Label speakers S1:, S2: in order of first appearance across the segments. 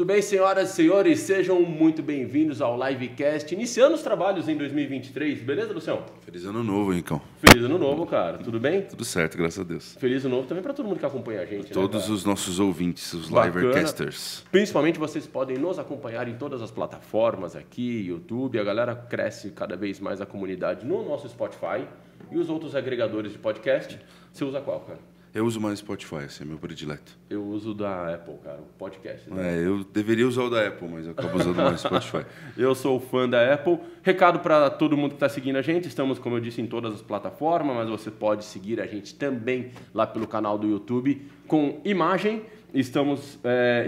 S1: bem, senhoras e senhores? Sejam muito bem-vindos ao Livecast, iniciando os trabalhos em 2023. Beleza, Lucião?
S2: Feliz ano novo, hein, Cão?
S1: Feliz ano novo, cara. Tudo bem?
S2: Tudo certo, graças a Deus.
S1: Feliz ano novo também para todo mundo que acompanha a gente,
S2: Todos
S1: né,
S2: os nossos ouvintes, os
S1: Bacana.
S2: Livercasters.
S1: Principalmente vocês podem nos acompanhar em todas as plataformas aqui, YouTube. A galera cresce cada vez mais a comunidade no nosso Spotify e os outros agregadores de podcast. Você usa qual, cara?
S2: Eu uso mais Spotify, esse é meu predileto.
S1: Eu uso da Apple, cara, o podcast. Né?
S2: Eu deveria usar o da Apple, mas eu acabo usando mais Spotify.
S1: Eu sou fã da Apple. Recado para todo mundo que está seguindo a gente. Estamos, como eu disse, em todas as plataformas, mas você pode seguir a gente também lá pelo canal do YouTube com imagem. Estamos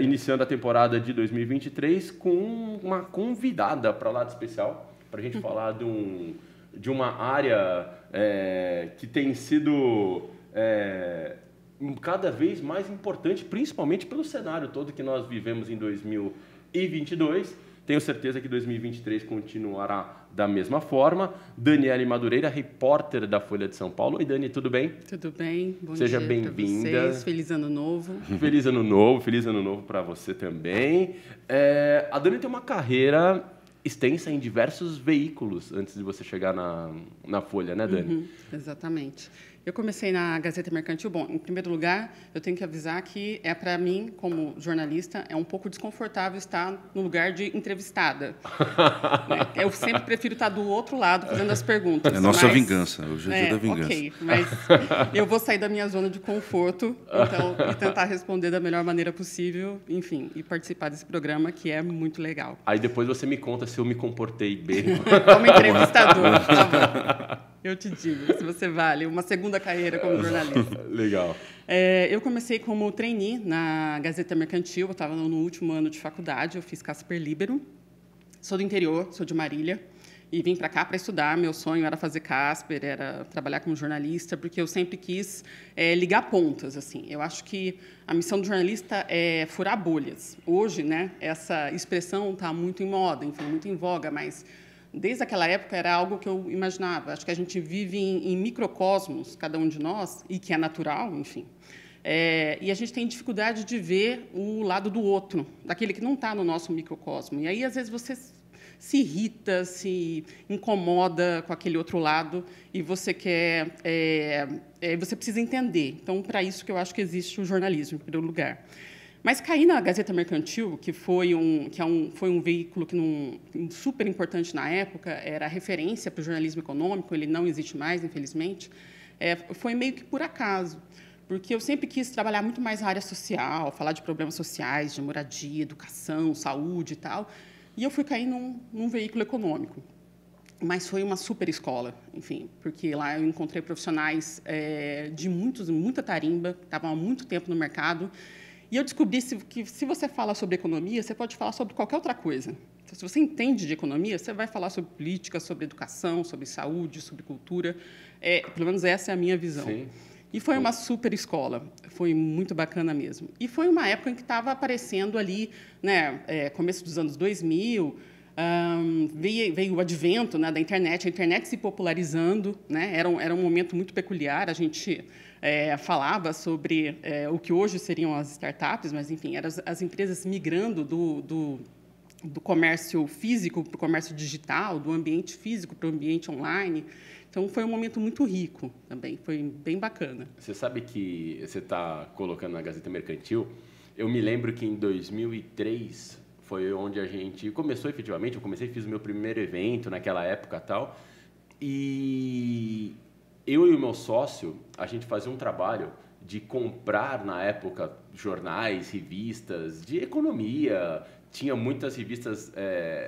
S1: iniciando a temporada de 2023 com uma convidada para lá de especial, para a gente falar de uma área que tem sido cada vez mais importante, principalmente pelo cenário todo que nós vivemos em 2022. Tenho certeza que 2023 continuará da mesma forma. Daniele Madureira, repórter da Folha de São Paulo. Oi, Dani, tudo bem?
S3: Tudo bem, bom
S1: Seja
S3: dia
S1: bem-vinda.
S3: para vocês. Feliz ano novo.
S1: Feliz ano novo para você também. A Dani tem uma carreira extensa em diversos veículos antes de você chegar na Folha, né, Dani?
S3: Uhum, exatamente. Eu comecei na Gazeta Mercantil. Bom, em primeiro lugar, eu tenho que avisar que para mim, como jornalista, é um pouco desconfortável estar no lugar de entrevistada. Eu sempre prefiro estar do outro lado fazendo as perguntas.
S2: É nossa vingança, hoje é dia da vingança.
S3: Ok, mas eu vou sair da minha zona de conforto e tentar responder da melhor maneira possível, enfim, e participar desse programa que é muito legal.
S1: Aí depois você me conta se eu me comportei bem.
S3: Como entrevistador, tá bom. Eu te digo, se você vale uma segunda carreira como jornalista.
S1: Legal.
S3: Eu comecei como trainee na Gazeta Mercantil, eu estava no último ano de faculdade, eu fiz Casper Líbero. Sou do interior, sou de Marília, e vim para cá para estudar. Meu sonho era fazer Casper, era trabalhar como jornalista, porque eu sempre quis ligar pontas. Assim. Eu acho que a missão do jornalista é furar bolhas. Hoje, né, essa expressão está muito em moda, enfim, muito em voga, mas desde aquela época era algo que eu imaginava. Acho que a gente vive em microcosmos, cada um de nós, e que é natural, enfim. E a gente tem dificuldade de ver o lado do outro, daquele que não está no nosso microcosmo. E aí, às vezes, você se irrita, se incomoda com aquele outro lado e você quer, você precisa entender. Então, para isso que eu acho que existe o jornalismo, em primeiro lugar. Mas cair na Gazeta Mercantil, que foi um veículo super importante na época, era referência para o jornalismo econômico, ele não existe mais, infelizmente, foi meio que por acaso, porque eu sempre quis trabalhar muito mais na área social, falar de problemas sociais, de moradia, educação, saúde e tal, e eu fui cair num veículo econômico. Mas foi uma super escola, enfim, porque lá eu encontrei profissionais de muita tarimba, que estavam há muito tempo no mercado. E eu descobri que, se você fala sobre economia, você pode falar sobre qualquer outra coisa. Então, se você entende de economia, você vai falar sobre política, sobre educação, sobre saúde, sobre cultura. Pelo menos essa é a minha visão. Sim. E foi uma super escola, foi muito bacana mesmo. E foi uma época em que estava aparecendo ali, né, começo dos anos 2000, veio o advento, né, da internet, a internet se popularizando, né, era um momento muito peculiar. A gente falava sobre o que hoje seriam as startups, mas, enfim, eram as empresas migrando do comércio físico para o comércio digital, do ambiente físico para o ambiente online. Então, foi um momento muito rico também, foi bem bacana.
S1: Você sabe que você está colocando na Gazeta Mercantil, eu me lembro que em 2003 foi onde a gente começou efetivamente, fiz o meu primeiro evento naquela época e tal, e eu e o meu sócio, a gente fazia um trabalho de comprar, na época, jornais, revistas de economia. Tinha muitas revistas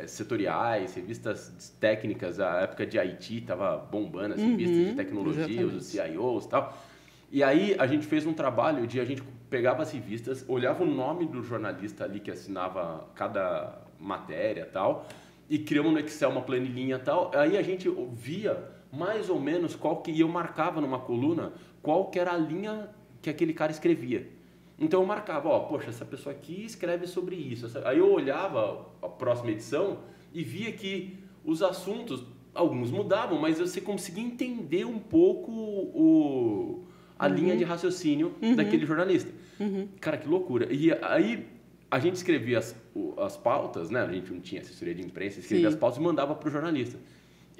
S1: setoriais, revistas técnicas. A época de IT estava bombando, as revistas de tecnologia, exatamente. Os CIOs e tal. E aí a gente fez um trabalho a gente pegava as revistas, olhava o nome do jornalista ali que assinava cada matéria e tal, e criamos no Excel uma planilhinha e tal. Aí a gente via mais ou menos e eu marcava numa coluna qual que era a linha que aquele cara escrevia. Então eu marcava, poxa, essa pessoa aqui escreve sobre isso. Aí eu olhava a próxima edição e via que os assuntos, alguns mudavam, mas você conseguia entender um pouco a linha de raciocínio daquele jornalista. Cara, que loucura. E aí a gente escrevia as pautas, né? A gente não tinha assessoria de imprensa, escrevia as pautas e mandava para o jornalista.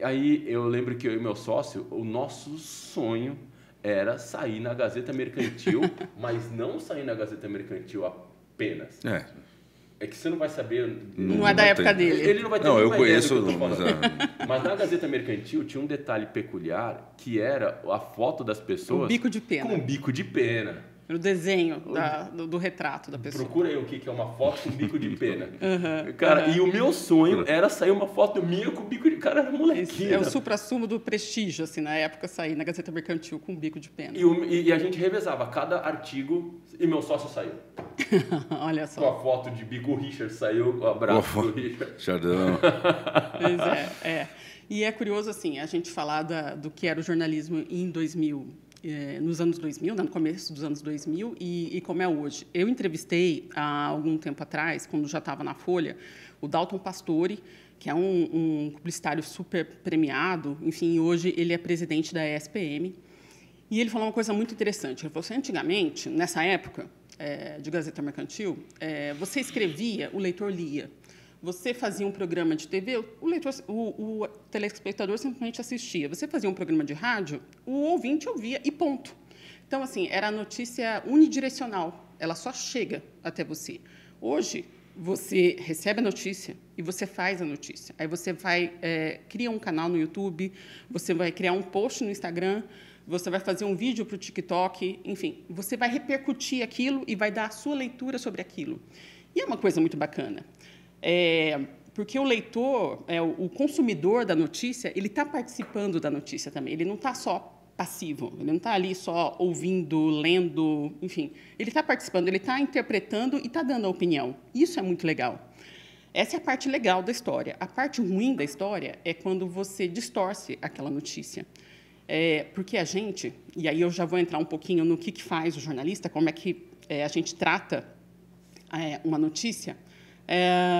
S1: Aí eu lembro que eu e meu sócio, o nosso sonho era sair na Gazeta Mercantil, mas não sair na Gazeta Mercantil apenas. É que você não vai saber...
S3: Não é da época dele.
S1: Ele não vai ter
S2: Não, eu
S1: nenhuma ideia
S2: conheço...
S1: do que eu tô falando. Mas na Gazeta Mercantil tinha um detalhe peculiar, que era a foto das pessoas...
S3: Um bico de pena.
S1: Com um bico de pena.
S3: O desenho do retrato da pessoa.
S1: Procura aí o que é uma foto com bico de pena. Cara, e o meu sonho era sair uma foto minha com bico de... Cara, era molequinho.
S3: É o supra-sumo do prestígio, assim, na época, sair na Gazeta Mercantil com bico de pena.
S1: E a gente revezava cada artigo e meu sócio saiu.
S3: Olha só.
S1: Com a foto de bico Richard saiu, o abraço do Richard.
S2: Xardão.
S3: Pois é. E é curioso, assim, a gente falar do que era o jornalismo em 2000... nos anos 2000, no começo dos anos 2000, e como é hoje. Eu entrevistei, há algum tempo atrás, quando já estava na Folha, o Dalton Pastore, que é um publicitário super premiado, enfim, hoje ele é presidente da ESPM, e ele falou uma coisa muito interessante. Ele falou assim, antigamente, nessa época de Gazeta Mercantil, você escrevia, o leitor lia. Você fazia um programa de TV, o telespectador simplesmente assistia. Você fazia um programa de rádio, o ouvinte ouvia e ponto. Então, assim, era a notícia unidirecional. Ela só chega até você. Hoje, você recebe a notícia e você faz a notícia. Aí você vai cria um canal no YouTube, você vai criar um post no Instagram, você vai fazer um vídeo para o TikTok, enfim, você vai repercutir aquilo e vai dar a sua leitura sobre aquilo. E é uma coisa muito bacana. Porque o leitor, o consumidor da notícia, ele está participando da notícia também. Ele não está só passivo, ele não está ali só ouvindo, lendo, enfim. Ele está participando, ele está interpretando e está dando a opinião. Isso é muito legal. Essa é a parte legal da história. A parte ruim da história é quando você distorce aquela notícia. Porque a gente, e aí eu já vou entrar um pouquinho no que faz o jornalista, como é que a gente trata uma notícia.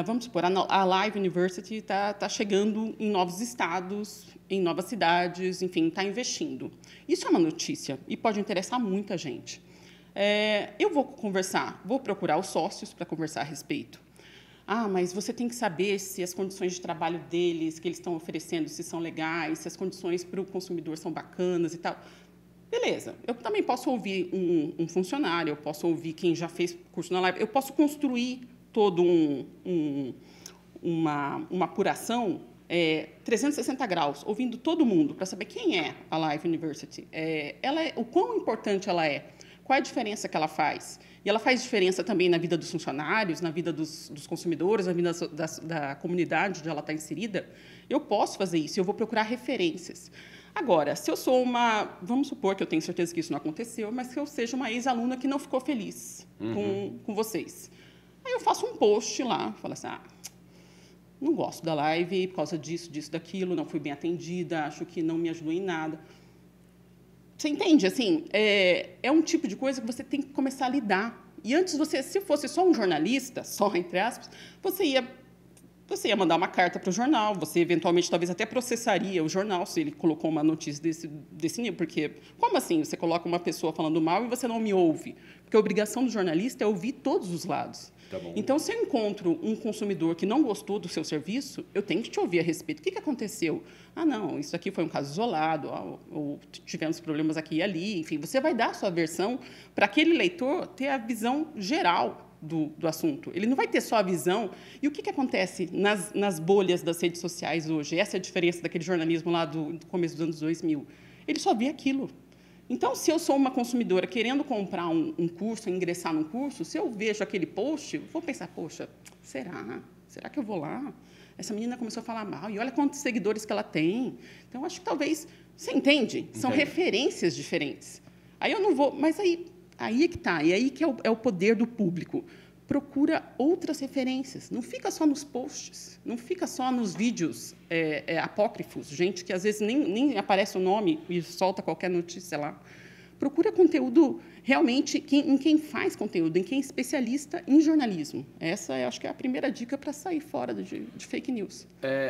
S3: Vamos supor, a Live University está chegando em novos estados, em novas cidades, enfim, está investindo. Isso é uma notícia e pode interessar muita gente. Eu vou procurar os sócios para conversar a respeito. Mas você tem que saber se as condições de trabalho deles, que eles estão oferecendo, se são legais, se as condições para o consumidor são bacanas e tal. Beleza, eu também posso ouvir um funcionário, eu posso ouvir quem já fez curso na Live, eu posso construir todo uma apuração 360 graus, ouvindo todo mundo, para saber quem é a Live University. O quão importante ela é, qual é a diferença que ela faz. E ela faz diferença também na vida dos funcionários, na vida dos consumidores, na vida da comunidade onde ela está inserida. Eu posso fazer isso, eu vou procurar referências. Agora, se eu sou vamos supor que eu tenho certeza que isso não aconteceu, mas que eu seja uma ex-aluna que não ficou feliz com vocês. Aí eu faço um post lá, falo assim, não gosto da live por causa disso, daquilo, não fui bem atendida, acho que não me ajudou em nada. Você entende? Assim, é um tipo de coisa que você tem que começar a lidar. E antes, se fosse só um jornalista, só entre aspas, você ia mandar uma carta para o jornal, você eventualmente talvez até processaria o jornal se ele colocou uma notícia desse nível, porque como assim você coloca uma pessoa falando mal e você não me ouve? Porque a obrigação do jornalista é ouvir todos os lados.
S1: Tá bom.
S3: Então, se eu encontro um consumidor que não gostou do seu serviço, eu tenho que te ouvir a respeito. O que aconteceu? Não, isso aqui foi um caso isolado, ou tivemos problemas aqui e ali. Enfim, você vai dar a sua versão para aquele leitor ter a visão geral do assunto. Ele não vai ter só a visão. E o que acontece nas bolhas das redes sociais hoje? Essa é a diferença daquele jornalismo lá do começo dos anos 2000. Ele só vê aquilo. Então, se eu sou uma consumidora querendo comprar um curso, ingressar num curso, se eu vejo aquele post, vou pensar, poxa, será que eu vou lá? Essa menina começou a falar mal, e olha quantos seguidores que ela tem. Então, acho que talvez... Você entende? São referências diferentes. Aí eu não vou... Mas aí é que está, e aí que é o poder do público. Procura outras referências. Não fica só nos posts, não fica só nos vídeos apócrifos, gente que às vezes nem aparece o nome e solta qualquer notícia lá. Procura conteúdo realmente em quem faz conteúdo, em quem é especialista em jornalismo. Essa, eu acho que é a primeira dica para sair fora de fake news.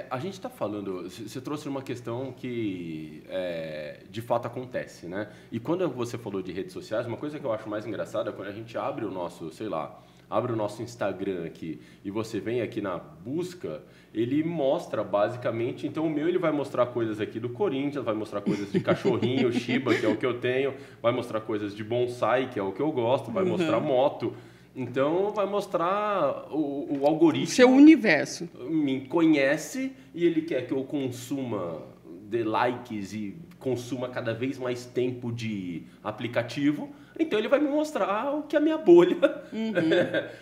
S1: A gente está falando... Você trouxe uma questão que, de fato, acontece, né? E quando você falou de redes sociais, uma coisa que eu acho mais engraçada é quando a gente abre o nosso, sei lá, abre o nosso Instagram aqui e você vem aqui na busca, ele mostra basicamente, então o meu ele vai mostrar coisas aqui do Corinthians, vai mostrar coisas de cachorrinho, Shiba, que é o que eu tenho, vai mostrar coisas de bonsai, que é o que eu gosto, vai mostrar moto. Então, vai mostrar o algoritmo...
S3: O seu universo.
S1: Me conhece e ele quer que eu consuma, dê likes e consuma cada vez mais tempo de aplicativo. Então, ele vai me mostrar o que é a minha bolha.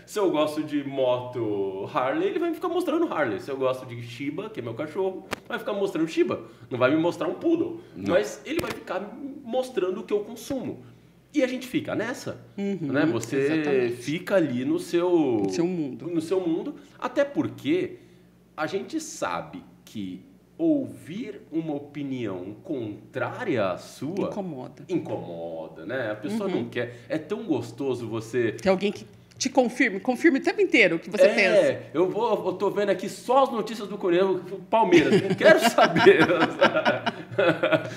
S1: Se eu gosto de moto Harley, ele vai ficar mostrando Harley. Se eu gosto de Shiba, que é meu cachorro, vai ficar mostrando Shiba. Não vai me mostrar um poodle. Não. Mas ele vai ficar mostrando o que eu consumo. E a gente fica nessa, né? Você exatamente. Fica ali no seu mundo. Até porque a gente sabe que ouvir uma opinião contrária à sua... Incomoda, né? A pessoa não quer. É tão gostoso você...
S3: Tem alguém que te confirme o tempo inteiro o que você pensa.
S1: Eu tô vendo aqui só as notícias do Corinthians, Palmeiras, não quero saber.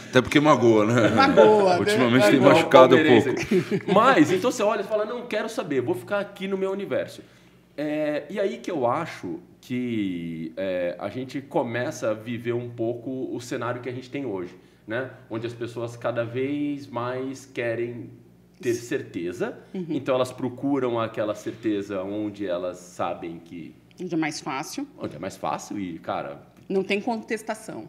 S2: Até porque magoa, né?
S3: Magoa.
S2: Ultimamente tem machucado um pouco.
S1: Mas, então você olha e fala, não quero saber, vou ficar aqui no meu universo. E aí que eu acho que a gente começa a viver um pouco o cenário que a gente tem hoje, né? Onde as pessoas cada vez mais querem ter certeza, então elas procuram aquela certeza onde elas sabem que...
S3: Onde é mais fácil.
S1: Onde é mais fácil e, cara...
S3: Não tem contestação.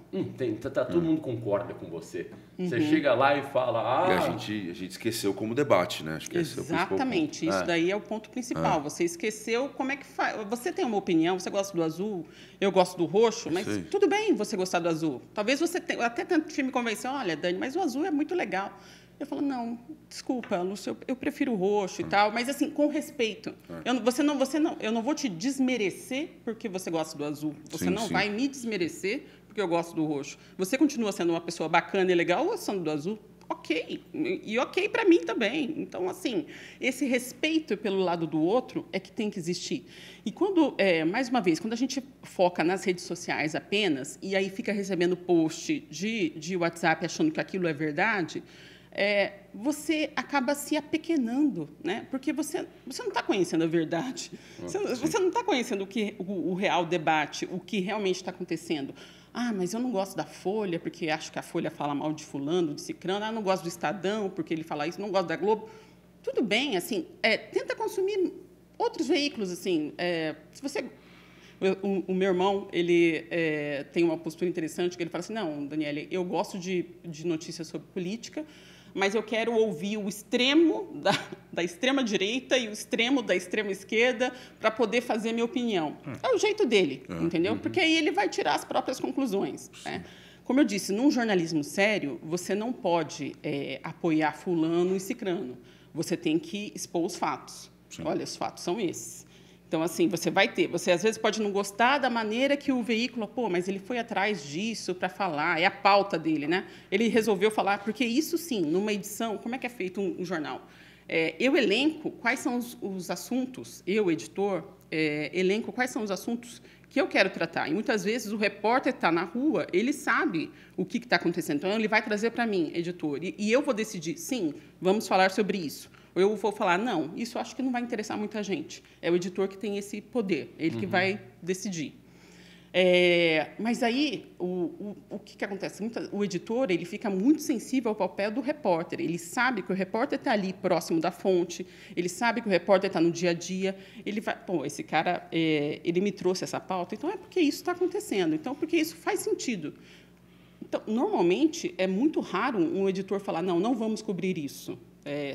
S1: Todo mundo concorda com você. Você chega lá e fala...
S2: E a gente esqueceu como debate, né? Acho que
S3: exatamente. Isso daí é o ponto principal. Você esqueceu como é que faz. Você tem uma opinião, você gosta do azul, eu gosto do roxo, mas tudo bem você gostar do azul. Talvez você até tente me convencer, olha, Dani, mas o azul é muito legal. Eu falo, não, desculpa, Lúcio, eu prefiro o roxo e tal, mas assim, com respeito. Eu não vou te desmerecer porque você gosta do azul. Você não vai me desmerecer porque eu gosto do roxo. Você continua sendo uma pessoa bacana e legal gostando do azul. Ok. E ok para mim também. Então, assim, esse respeito pelo lado do outro é que tem que existir. E quando, mais uma vez, quando a gente foca nas redes sociais apenas e aí fica recebendo post de WhatsApp achando que aquilo é verdade... você acaba se apequenando, né? Porque você não está conhecendo a verdade. Você não está conhecendo o real debate, o que realmente está acontecendo. Ah, mas eu não gosto da Folha, porque acho que a Folha fala mal de fulano, de cicrano. Ah, não gosto do Estadão, porque ele fala isso. Não gosto da Globo. Tudo bem, assim, tenta consumir outros veículos, assim. Se você... O meu irmão, ele tem uma postura interessante, que ele fala assim, não, Daniele, eu gosto de notícias sobre política, mas eu quero ouvir o extremo da extrema-direita e o extremo da extrema-esquerda para poder fazer minha opinião. É o jeito dele, entendeu? Porque aí ele vai tirar as próprias conclusões. Né? Como eu disse, num jornalismo sério, você não pode apoiar fulano e cicrano. Você tem que expor os fatos. Sim. Olha, os fatos são esses. Então, assim, você às vezes pode não gostar da maneira que o veículo, mas ele foi atrás disso para falar, é a pauta dele, né? Ele resolveu falar, porque isso sim, numa edição, como é que é feito um jornal? Eu elenco quais são os assuntos, eu, editor, elenco quais são os assuntos que eu quero tratar. E muitas vezes o repórter está na rua, ele sabe o que está acontecendo. Então, ele vai trazer para mim, editor, e eu vou decidir, sim, vamos falar sobre isso. Ou eu vou falar, não, isso acho que não vai interessar muita gente. É o editor que tem esse poder, ele que vai decidir. Mas aí, o que acontece? O editor ele fica muito sensível ao papel do repórter. Ele sabe que o repórter está ali próximo da fonte, ele sabe que o repórter está no dia a dia. Ele vai, esse cara, ele me trouxe essa pauta, então é porque isso está acontecendo, então porque isso faz sentido. Então, normalmente, é muito raro um editor falar, não vamos cobrir isso.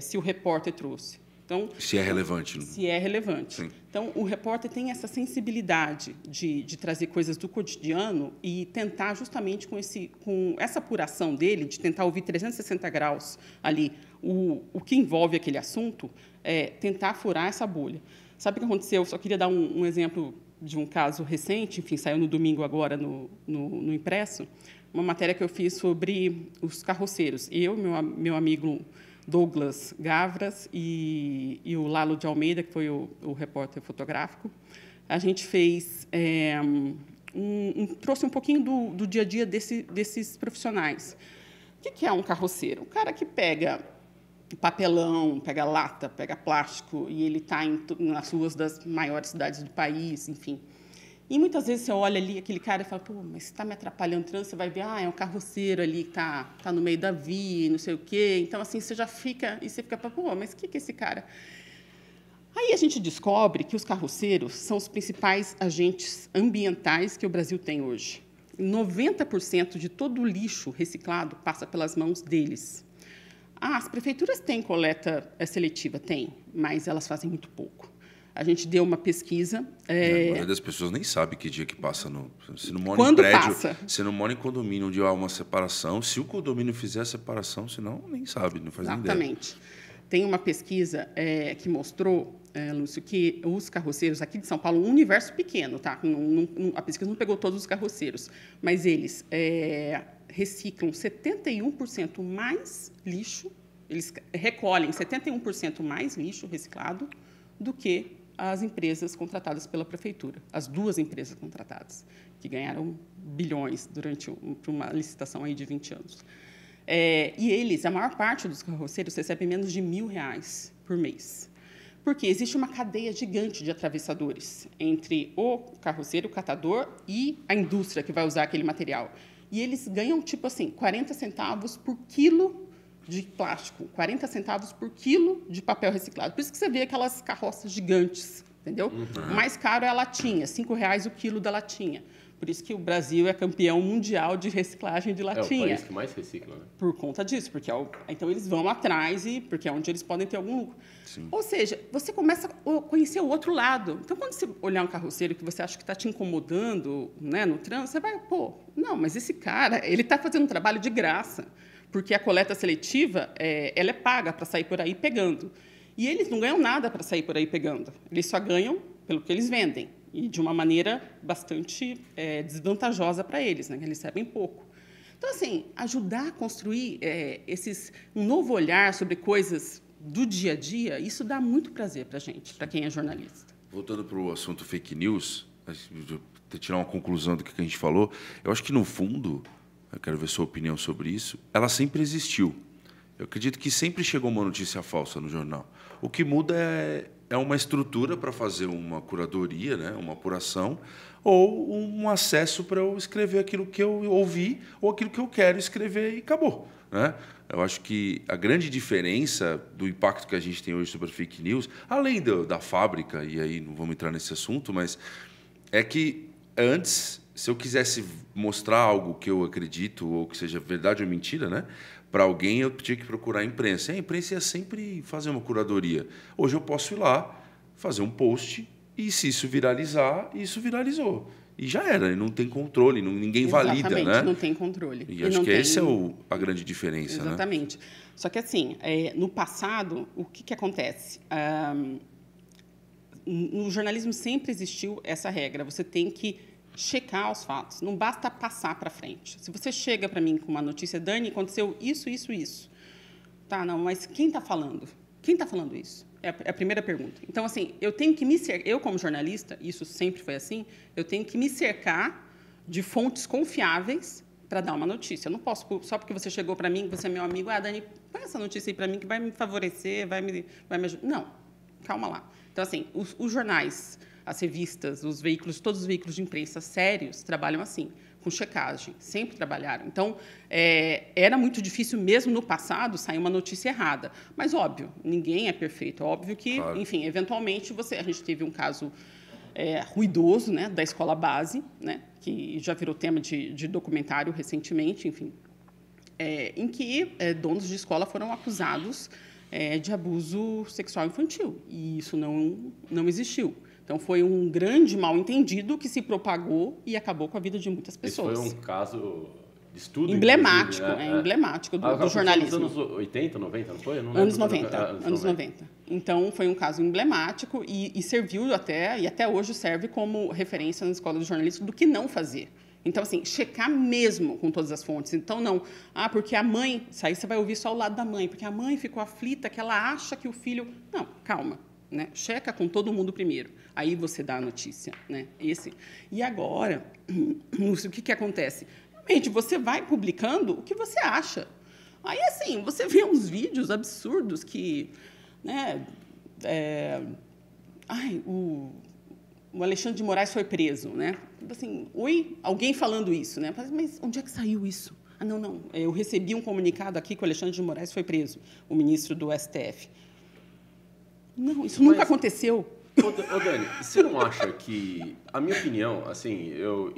S3: Se o repórter trouxe. Então,
S2: se é relevante. Né?
S3: Se é relevante. Sim. Então, o repórter tem essa sensibilidade de trazer coisas do cotidiano e tentar, justamente, com essa apuração dele, de tentar ouvir 360 graus ali, o que envolve aquele assunto, tentar furar essa bolha. Sabe o que aconteceu? Eu só queria dar um exemplo de um caso recente, enfim, saiu no domingo agora no impresso, uma matéria que eu fiz sobre os carroceiros. Eu, meu amigo Douglas Gavras e o Lalo de Almeida, que foi o repórter fotográfico, a gente fez trouxe um pouquinho do dia a dia desses profissionais. O que é um carroceiro? Um cara que pega papelão, pega lata, pega plástico, e ele está nas ruas das maiores cidades do país, enfim. E muitas vezes você olha ali aquele cara e fala, pô, mas você está me atrapalhando o trânsito, você vai ver, é um carroceiro ali que está no meio da via, não sei o quê. Então, assim, você já fica, e você fica, pô, mas o que é esse cara? Aí a gente descobre que os carroceiros são os principais agentes ambientais que o Brasil tem hoje. 90% de todo o lixo reciclado passa pelas mãos deles. As prefeituras têm coleta seletiva? Tem, mas elas fazem muito pouco. A gente deu uma pesquisa.
S2: A maioria das pessoas nem sabe que dia que passa. Você não mora
S3: Quando
S2: em prédio,
S3: passa?
S2: você não mora em condomínio onde há uma separação. Se o condomínio fizer a separação, senão nem sabe, não faz nem ideia.
S3: Exatamente. Tem uma pesquisa que mostrou, Lúcio, que os carroceiros aqui de São Paulo, um universo pequeno, tá? A pesquisa não pegou todos os carroceiros, mas eles reciclam 71% mais lixo, eles recolhem 71% mais lixo reciclado do que as empresas contratadas pela prefeitura, as 2 empresas contratadas, que ganharam bilhões durante uma licitação aí de 20 anos. E eles, a maior parte dos carroceiros, recebem menos de R$1.000 por mês. Porque existe uma cadeia gigante de atravessadores entre o carroceiro, o catador e a indústria que vai usar aquele material. E eles ganham, tipo assim, 40 centavos por quilo de plástico, 40 centavos por quilo de papel reciclado. Por isso que você vê aquelas carroças gigantes, entendeu? O mais caro é a latinha, R$5 o quilo da latinha. Por isso que o Brasil é campeão mundial de reciclagem de latinha.
S1: É o país que mais recicla, né?
S3: Por conta disso, porque então eles vão atrás porque é onde eles podem ter algum lucro.
S2: Sim.
S3: Ou seja, você começa a conhecer o outro lado. Então, quando você olhar um carroceiro que você acha que está te incomodando, né, no trânsito, você vai, não, mas esse cara, ele está fazendo um trabalho de graça, porque a coleta seletiva, ela é paga para sair por aí pegando. E eles não ganham nada para sair por aí pegando. Eles só ganham pelo que eles vendem. E de uma maneira bastante desvantajosa para eles, né? Eles recebem pouco. Então, assim, ajudar a construir um novo olhar sobre coisas do dia a dia, isso dá muito prazer para a gente, para quem é jornalista.
S2: Voltando para o assunto fake news, tirar uma conclusão do que a gente falou, eu acho que, no fundo, eu quero ver sua opinião sobre isso, ela sempre existiu. Eu acredito que sempre chegou uma notícia falsa no jornal. O que muda é uma estrutura para fazer uma curadoria, né, uma apuração, ou um acesso para eu escrever aquilo que eu ouvi ou aquilo que eu quero escrever e acabou, né? Eu acho que a grande diferença do impacto que a gente tem hoje sobre a fake news, além da fábrica, e aí não vamos entrar nesse assunto, mas é que antes, se eu quisesse mostrar algo que eu acredito, ou que seja verdade ou mentira, né, para alguém eu tinha que procurar a imprensa. E a imprensa ia sempre fazer uma curadoria. Hoje eu posso ir lá, fazer um post, e se isso viralizar, isso viralizou. E já era, não tem controle, ninguém valida, né?
S3: Exatamente, não tem controle.
S2: E acho que essa é a grande diferença,
S3: Exatamente. Né? Só que, assim, no passado, o que acontece? No jornalismo sempre existiu essa regra. Você tem que checar os fatos. Não basta passar para frente. Se você chega para mim com uma notícia, Dani, aconteceu isso, isso, isso. Tá, não, mas quem está falando? Quem está falando isso? É a primeira pergunta. Então, assim, eu tenho que me cercar, eu como jornalista, isso sempre foi assim, eu tenho que me cercar de fontes confiáveis para dar uma notícia. Eu não posso, só porque você chegou para mim, você é meu amigo, Dani, põe essa notícia aí para mim que vai me favorecer, vai me ajudar. Não, calma lá. Então, assim, os jornais, as revistas, os veículos, todos os veículos de imprensa sérios trabalham assim, com checagem, sempre trabalharam. Então, era muito difícil, mesmo no passado, sair uma notícia errada. Mas, óbvio, ninguém é perfeito. Óbvio que, claro, enfim, eventualmente, a gente teve um caso ruidoso, né, da escola base, né, que já virou tema de documentário recentemente, enfim, em que donos de escola foram acusados de abuso sexual infantil. E isso não existiu. Então, foi um grande mal-entendido que se propagou e acabou com a vida de muitas pessoas.
S1: Esse foi um caso de estudo
S3: emblemático, né? Emblemático do jornalismo.
S1: Nos anos 80, 90, não foi? Eu não
S3: anos 90, anos 90. Então, foi um caso emblemático e serviu e até hoje serve como referência na escola de jornalismo do que não fazer. Então, assim, checar mesmo com todas as fontes. Então, não, porque a mãe, isso aí você vai ouvir só o lado da mãe, porque a mãe ficou aflita, que ela acha que o filho... Não, calma, né? Checa com todo mundo primeiro. Aí você dá a notícia, né? E agora, o que acontece? Realmente, você vai publicando o que você acha. Aí, assim, você vê uns vídeos absurdos que, né, o Alexandre de Moraes foi preso, né? Assim, alguém falando isso, né? Mas onde é que saiu isso? Ah, não, eu recebi um comunicado aqui que o Alexandre de Moraes foi preso, o ministro do STF. Não, isso nunca aconteceu.
S1: Ô Dani, você não acha que, a minha opinião, assim, eu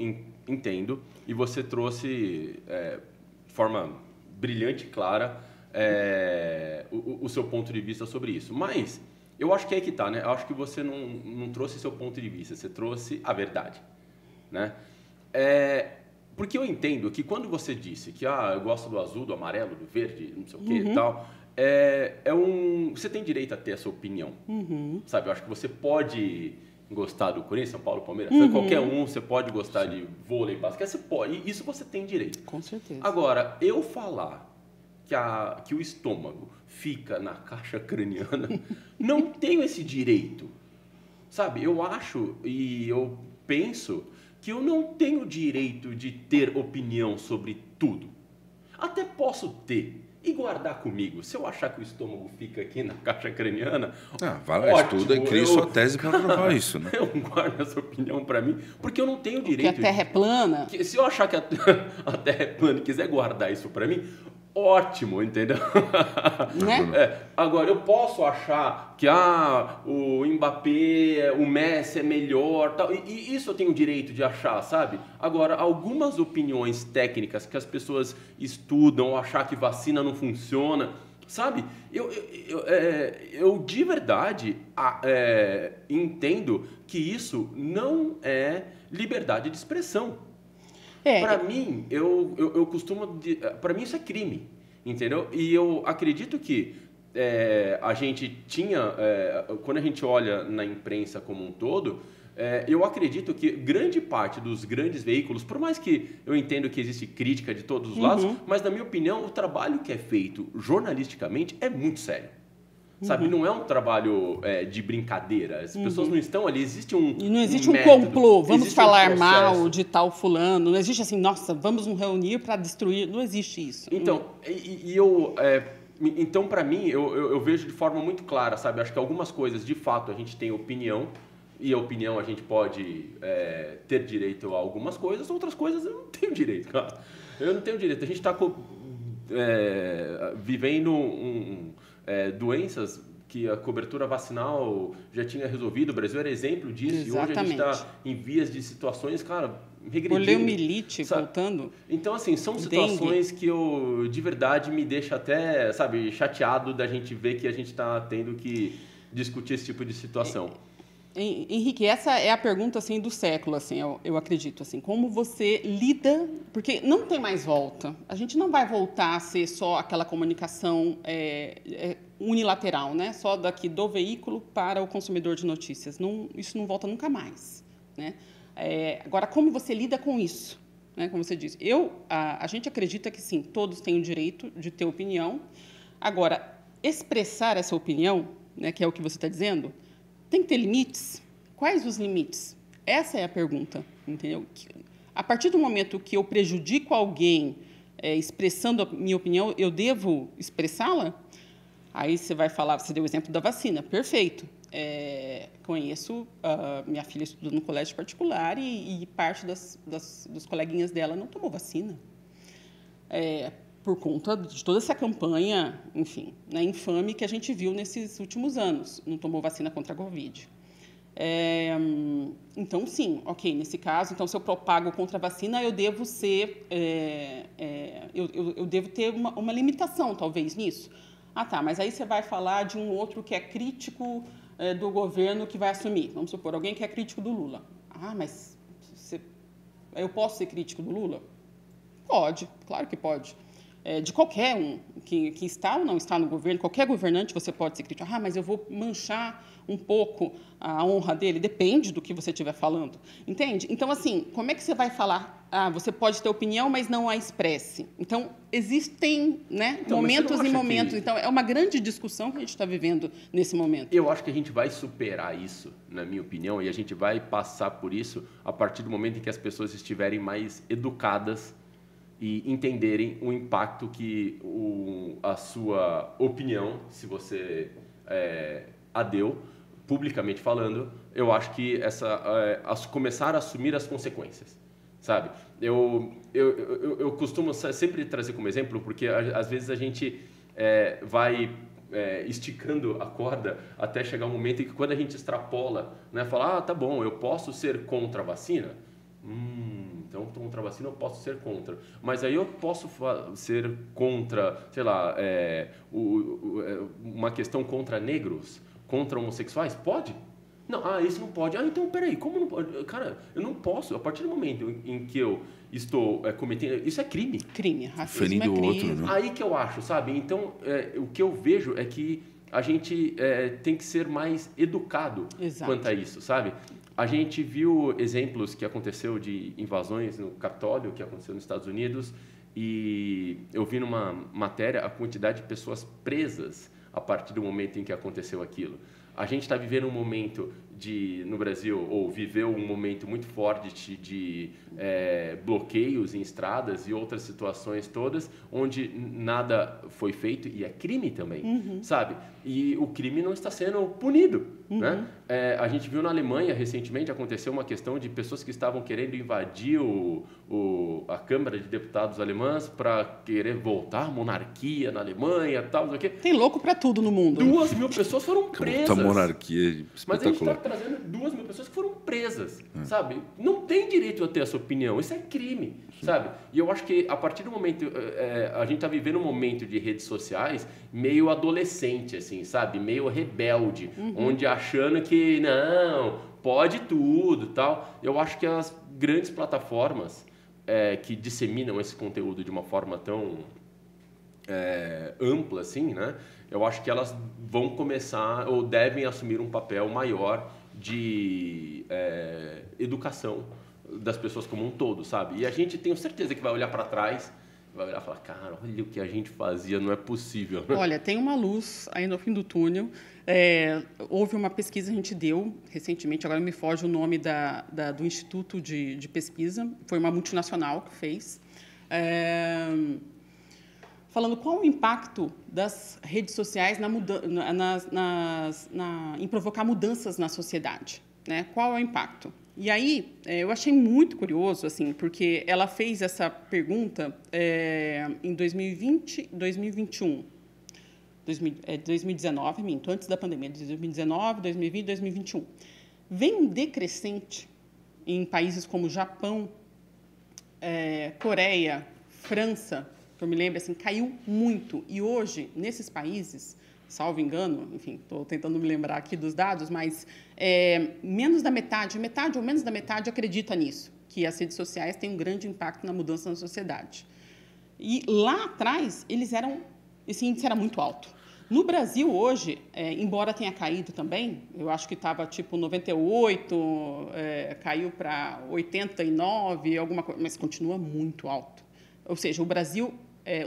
S1: entendo, e você trouxe de forma brilhante e clara o seu ponto de vista sobre isso, mas eu acho que é aí que tá, né? Eu acho que você não trouxe seu ponto de vista, você trouxe a verdade, né? Porque eu entendo que quando você disse que eu gosto do azul, do amarelo, do verde, não sei o que e tal, você tem direito a ter essa opinião, sabe? Eu acho que você pode gostar do Corinthians, São Paulo, Palmeiras, qualquer um, você pode gostar de vôlei, basquete, você pode, isso você tem direito.
S3: Com certeza.
S1: Agora, eu falar que o estômago fica na caixa craniana, não tenho esse direito, sabe? Eu acho e eu penso que eu não tenho direito de ter opinião sobre tudo. Até posso ter e guardar comigo. Se eu achar que o estômago fica aqui na caixa craniana,
S2: vai lá, estuda e cria sua tese para provar isso, né?
S1: Eu guardo essa opinião para mim, porque eu não tenho direito...
S3: Que a Terra é plana.
S1: Se eu achar que a Terra é plana e quiser guardar isso para mim, ótimo, entendeu?
S3: Né?
S1: Agora, eu posso achar que o Mbappé, o Messi é melhor, tal, e isso eu tenho o direito de achar, sabe? Agora, algumas opiniões técnicas que as pessoas estudam, ou achar que vacina não funciona, sabe? Eu de verdade entendo que isso não é liberdade de expressão. Para mim, eu costumo... Para mim, isso é crime, entendeu? E eu acredito que a gente tinha... quando a gente olha na imprensa como um todo, eu acredito que grande parte dos grandes veículos, por mais que eu entendo que existe crítica de todos os lados, mas, na minha opinião, o trabalho que é feito jornalisticamente é muito sério. Sabe, não é um trabalho de brincadeira. As pessoas não estão ali. Existe um
S3: E não existe
S1: um
S3: método, complô. Vamos falar mal
S1: de
S3: tal fulano. Não existe assim, nossa, vamos nos reunir para destruir. Não existe isso.
S1: Então, então para mim, eu vejo de forma muito clara, sabe? Acho que algumas coisas, de fato, a gente tem opinião. E a opinião a gente pode ter direito a algumas coisas. Outras coisas eu não tenho direito, cara. Eu não tenho direito. A gente está vivendo doenças que a cobertura vacinal já tinha resolvido. O Brasil era exemplo disso.
S3: Exatamente.
S1: E hoje a gente está em vias de situações, cara, regredindo.
S3: Poliomielite voltando.
S1: Então, assim, são situações que eu, de verdade, me deixa até, sabe, chateado da gente ver que a gente está tendo que discutir esse tipo de situação.
S3: Henrique, essa é a pergunta assim do século, assim, eu acredito, assim, como você lida, porque não tem mais volta. A gente não vai voltar a ser só aquela comunicação unilateral, né? Só daqui do veículo para o consumidor de notícias. Não, isso não volta nunca mais, né? Agora, como você lida com isso? Né? Como você disse, a gente acredita que sim, todos têm o direito de ter opinião. Agora, expressar essa opinião, né, que é o que você está dizendo, tem que ter limites? Quais os limites? Essa é a pergunta, entendeu? A partir do momento que eu prejudico alguém expressando a minha opinião, eu devo expressá-la? Aí você vai falar, você deu o exemplo da vacina, perfeito. Conheço, minha filha estuda no colégio particular e parte dos coleguinhas dela não tomou vacina. Por conta de toda essa campanha, enfim, né, infame que a gente viu nesses últimos anos. Não tomou vacina contra a Covid. Então, sim, ok, nesse caso, então, se eu propago contra a vacina, eu devo ser... eu devo ter uma limitação, talvez, nisso. Ah, tá, mas aí você vai falar de um outro que é crítico do governo que vai assumir. Vamos supor, alguém que é crítico do Lula. Ah, mas eu posso ser crítico do Lula? Pode, claro que pode. De qualquer um que está ou não está no governo, qualquer governante você pode ser crítico. Ah, mas eu vou manchar um pouco a honra dele. Depende do que você estiver falando. Entende? Então, assim, como é que você vai falar? Ah, você pode ter opinião, mas não a expresse. Então, existem, né,
S1: então,
S3: momentos e momentos. Então, é uma grande discussão que a gente está vivendo nesse momento.
S1: Eu acho que a gente vai superar isso, na minha opinião, e a gente vai passar por isso a partir do momento em que as pessoas estiverem mais educadas e entenderem o impacto que a sua opinião, se você a deu, publicamente falando, eu acho que começar a assumir as consequências, sabe? Eu costumo sempre trazer como exemplo, porque às vezes a gente vai esticando a corda até chegar um momento em que quando a gente extrapola, né, fala, tá bom, eu posso ser contra a vacina? Então, contra a vacina eu posso ser contra. Mas aí eu posso ser contra, sei lá, uma questão contra negros, contra homossexuais? Pode? Não, isso não pode. Então, peraí, como não pode? Cara, eu não posso. A partir do momento em que eu estou cometendo... Isso é crime.
S3: Crime, racismo
S2: ferindo
S3: é crime.
S2: o outro, né?
S1: Aí que eu acho, sabe? Então, o que eu vejo é que a gente tem que ser mais educado quanto a isso, sabe? A gente viu exemplos que aconteceu de invasões no Capitólio, que aconteceu nos Estados Unidos, e eu vi numa matéria a quantidade de pessoas presas a partir do momento em que aconteceu aquilo. A gente está vivendo um momento no Brasil, ou viveu um momento muito forte de bloqueios em estradas e outras situações todas, onde nada foi feito, e é crime também, sabe? E o crime não está sendo punido, né? A gente viu na Alemanha, recentemente, aconteceu uma questão de pessoas que estavam querendo invadir a Câmara de Deputados alemãs para querer voltar à monarquia na Alemanha, tal, não sei o quê.
S3: Tem louco para tudo no mundo.
S1: 2.000 pessoas foram presas.
S2: A monarquia é espetacular.
S1: Mas a gente está trazendo 2.000 pessoas que foram presas, sabe? Não tem direito a ter essa opinião, isso é crime, sabe? E eu acho que a partir do momento... a gente está vivendo um momento de redes sociais meio adolescente, assim, sabe? Meio rebelde, onde achando que, não, pode tudo, tal. Eu acho que as grandes plataformas que disseminam esse conteúdo de uma forma tão ampla, assim, né? Eu acho que elas vão começar ou devem assumir um papel maior de educação das pessoas como um todo, sabe? E a gente tem certeza que vai olhar para trás, vai olhar e falar, cara, olha o que a gente fazia, não é possível.
S3: Olha, tem uma luz aí no fim do túnel. Houve uma pesquisa que a gente deu recentemente, agora me foge o nome do Instituto de Pesquisa, foi uma multinacional que fez, falando qual o impacto das redes sociais em provocar mudanças na sociedade, né? Qual é o impacto? E aí, eu achei muito curioso, assim, porque ela fez essa pergunta em 2020, 2021, 2019, minto, antes da pandemia, de 2019, 2020, 2021. Vem um decrescente em países como Japão, Coreia, França, que eu me lembro, assim, caiu muito. E hoje, nesses países, salvo engano, enfim, estou tentando me lembrar aqui dos dados, mas menos da metade ou menos da metade acredita nisso, que as redes sociais têm um grande impacto na mudança na sociedade. E lá atrás, esse índice era muito alto. No Brasil, hoje, embora tenha caído também, eu acho que estava tipo 98, caiu para 89, alguma coisa, mas continua muito alto. Ou seja, o Brasil,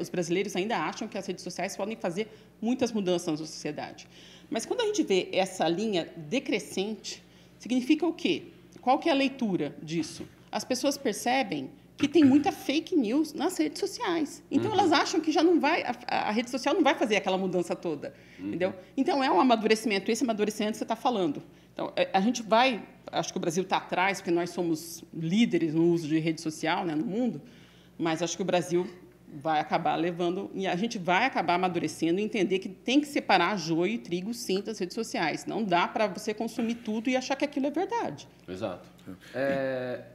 S3: os brasileiros ainda acham que as redes sociais podem fazer muitas mudanças na sociedade. Mas quando a gente vê essa linha decrescente, significa o quê? Qual que é a leitura disso? As pessoas percebem que tem muita fake news nas redes sociais. Então, elas acham que já não vai, a rede social não vai fazer aquela mudança toda. Entendeu? Então, é um amadurecimento. Esse amadurecimento você está falando. Então, a gente vai... Acho que o Brasil está atrás, porque nós somos líderes no uso de rede social, né, no mundo, mas acho que o Brasil vai acabar levando... E a gente vai acabar amadurecendo e entender que tem que separar joio e trigo, sim, das redes sociais. Não dá para você consumir tudo e achar que aquilo é verdade.
S1: Exato.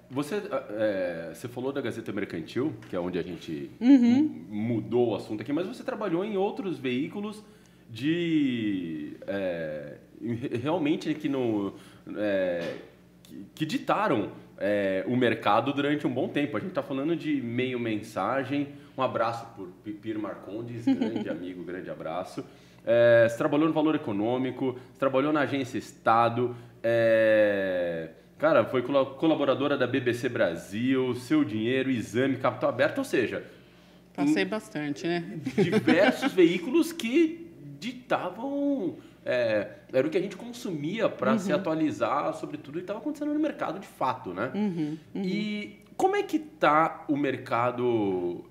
S1: Você falou da Gazeta Mercantil, que é onde a gente mudou o assunto aqui, mas você trabalhou em outros veículos realmente que ditaram o mercado durante um bom tempo. A gente está falando de Meio Mensagem. Um abraço por Pipir Marcondes, grande amigo, grande abraço. Você trabalhou no Valor Econômico, você trabalhou na Agência Estado, cara, foi colaboradora da BBC Brasil, Seu Dinheiro, Exame, Capital Aberto, ou seja...
S3: Passei bastante, né?
S1: Diversos veículos que ditavam... era o que a gente consumia para se atualizar sobre tudo que estava acontecendo no mercado de fato, né? E como é que está o mercado,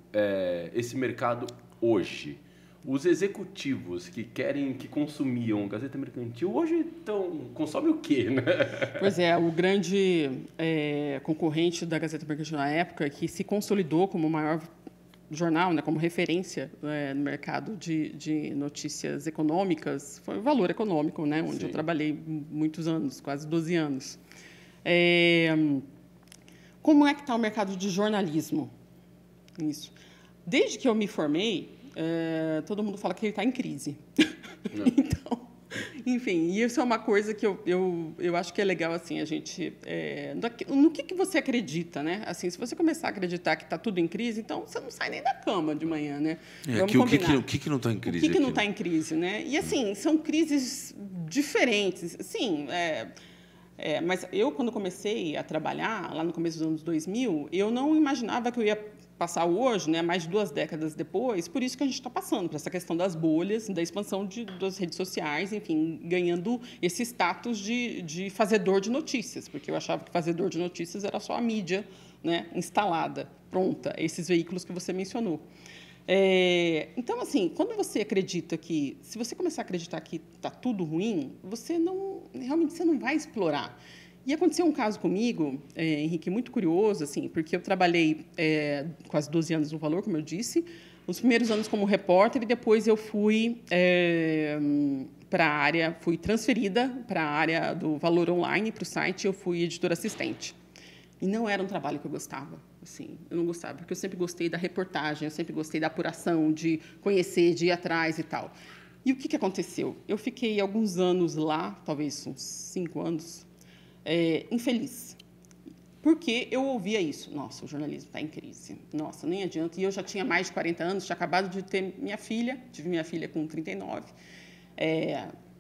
S1: esse mercado hoje? Os executivos que consumiam Gazeta Mercantil, hoje consomem o quê, né?
S3: Pois é, o grande concorrente da Gazeta Mercantil na época, que se consolidou como o maior jornal, né, como referência no mercado de notícias econômicas, foi o Valor Econômico, né, onde eu trabalhei muitos anos, quase 12 anos. Como é que está o mercado de jornalismo? Isso. Desde que eu me formei, todo mundo fala que ele está em crise. Então, enfim, e isso é uma coisa que eu acho que é legal, assim, a gente... no que você acredita, né? Assim, se você começar a acreditar que está tudo em crise, então você não sai nem da cama de manhã, né?
S2: O que não está em crise?
S3: O que não está em crise, né? E, assim, são crises diferentes. Assim, mas eu, quando comecei a trabalhar, lá no começo dos anos 2000, eu não imaginava que eu ia passar hoje, né, mais de 2 décadas depois, por isso que a gente está passando, por essa questão das bolhas, da expansão das redes sociais, enfim, ganhando esse status de fazedor de notícias, porque eu achava que fazedor de notícias era só a mídia, né, instalada, pronta, esses veículos que você mencionou. Então, assim, quando você acredita que... Se você começar a acreditar que está tudo ruim, realmente você não vai explorar. E aconteceu um caso comigo, Henrique, muito curioso, assim, porque eu trabalhei quase 12 anos no Valor, como eu disse, os primeiros anos como repórter, e depois eu fui fui transferida para a área do Valor Online, para o site, eu fui editora assistente. E não era um trabalho que eu gostava, assim, eu não gostava, porque eu sempre gostei da reportagem, eu sempre gostei da apuração, de conhecer, de ir atrás e tal. E o que aconteceu? Eu fiquei alguns anos lá, talvez uns 5 anos, infeliz. Porque eu ouvia isso. Nossa, o jornalismo está em crise. Nossa, nem adianta. E eu já tinha mais de 40 anos, tinha acabado de ter minha filha. Tive minha filha com 39.